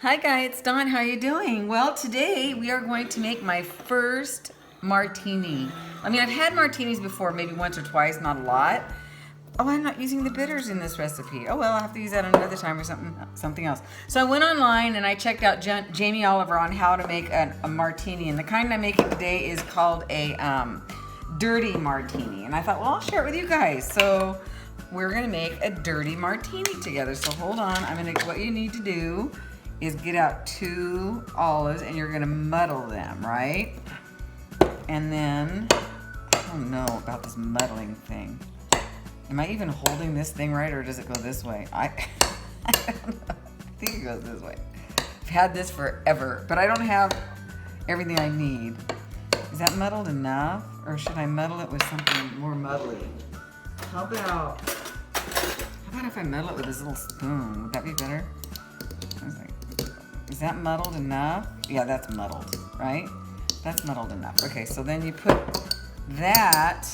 Hi guys, it's Dawn. How are you doing? Well, today we are going to make my first martini. I mean, I've had martinis before, maybe once or twice, not a lot. Oh, I'm not using the bitters in this recipe. Oh well, I'll have to use that another time or something else. So I went online and I checked out Jamie Oliver on how to make a martini, and the kind I'm making today is called a dirty martini. And I thought, well, I'll share it with you guys. So we're gonna make a dirty martini together. So hold on, what you need to do is get out 2 olives and you're gonna muddle them, right? And then, I don't know about this muddling thing. Am I even holding this thing right, or does it go this way? I don't know. I think it goes this way. I've had this forever, but I don't have everything I need. Is that muddled enough, or should I muddle it with something more muddly? How about if I muddle it with this little spoon? Would that be better? Is that muddled enough? Yeah, that's muddled, right? That's muddled enough. Okay, so then you put that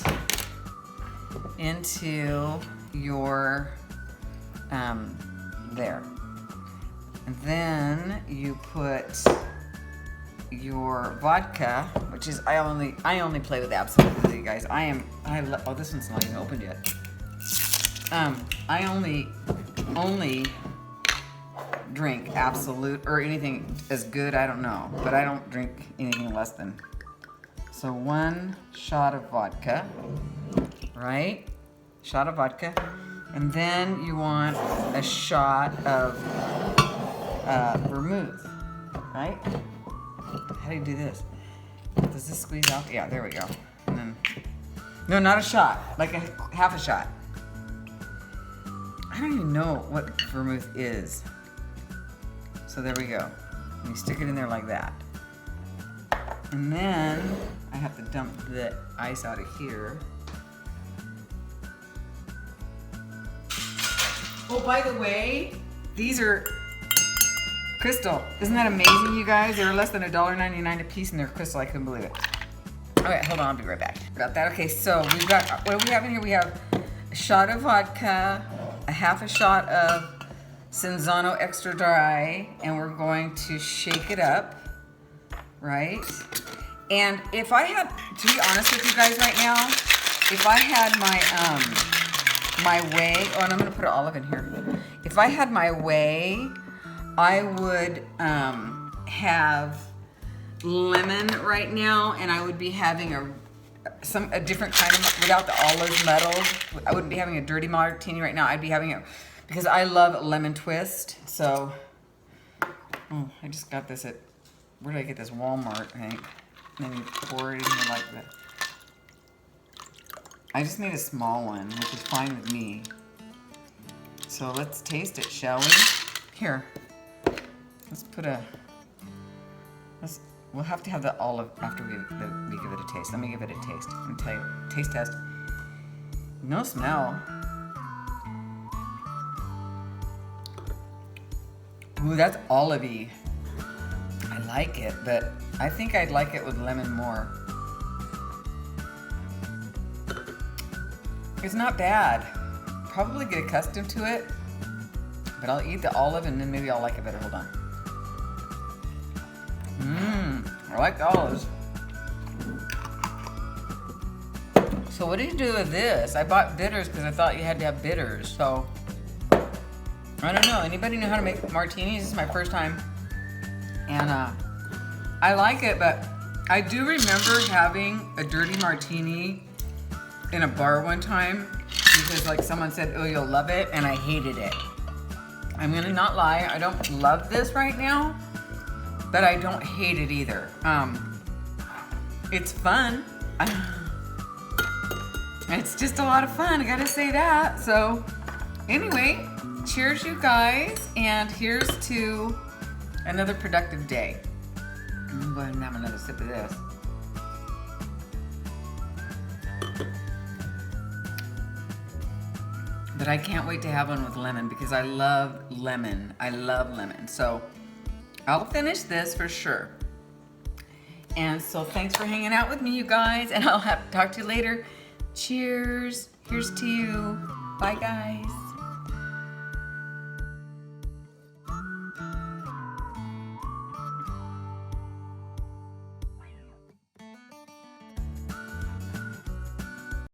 into your, there. And then you put your vodka, which is, I only play with absolute, you guys. Oh, this one's not even opened yet. I only drink absolute or anything as good, I don't know, but I don't drink anything less than. So 1 shot of vodka, right? Shot of vodka. And then you want a shot of vermouth, right? How do you do this? Does this squeeze out? Yeah, there we go. And then, no, not a shot, like half a shot. I don't even know what vermouth is. So there we go. You stick it in there like that. And then I have to dump the ice out of here. Oh, by the way, these are crystal. Isn't that amazing, you guys? They were less than $1.99 a piece, and they're crystal. I couldn't believe it. All right, hold on. I'll be right back. About that. Okay, so we've got, what do we have in here? We have a shot of vodka, a half a shot of Cinzano extra dry, and we're going to shake it up, right? And if I had, to be honest with you guys right now, if I had my way, oh, and I'm gonna put an olive in here. If I had my way, I would have lemon right now, and I would be having a different kind of, without the olives muddled. I wouldn't be having a dirty martini right now. I'd be having because I love lemon twist. So, oh, I just got this at, where did I get this? Walmart, I think. And then you pour it in here like that. I just made a small one, which is fine with me. So let's taste it, shall we? Here, let's put we'll have to have the olive after we give it a taste. Let me give it a taste. Let me tell you, taste test. No smell. Ooh, that's olivey. I like it, but I think I'd like it with lemon more. It's not bad. Probably get accustomed to it, but I'll eat the olive and then maybe I'll like it better. Hold on. I like the olives. So what do you do with this? I bought bitters because I thought you had to have bitters, so I don't know. Anybody know how to make martinis? This is my first time. And I like it, but I do remember having a dirty martini in a bar one time because like someone said, oh, you'll love it, and I hated it. I'm gonna not lie, I don't love this right now, but I don't hate it either. It's fun. It's just a lot of fun, I gotta say that. So anyway, cheers you guys, and here's to another productive day. I'm gonna go ahead and have another sip of this. But I can't wait to have one with lemon because I love lemon. I love lemon. So I'll finish this for sure. And so thanks for hanging out with me, you guys, and I'll have to talk to you later. Cheers. Here's to you. Bye, guys.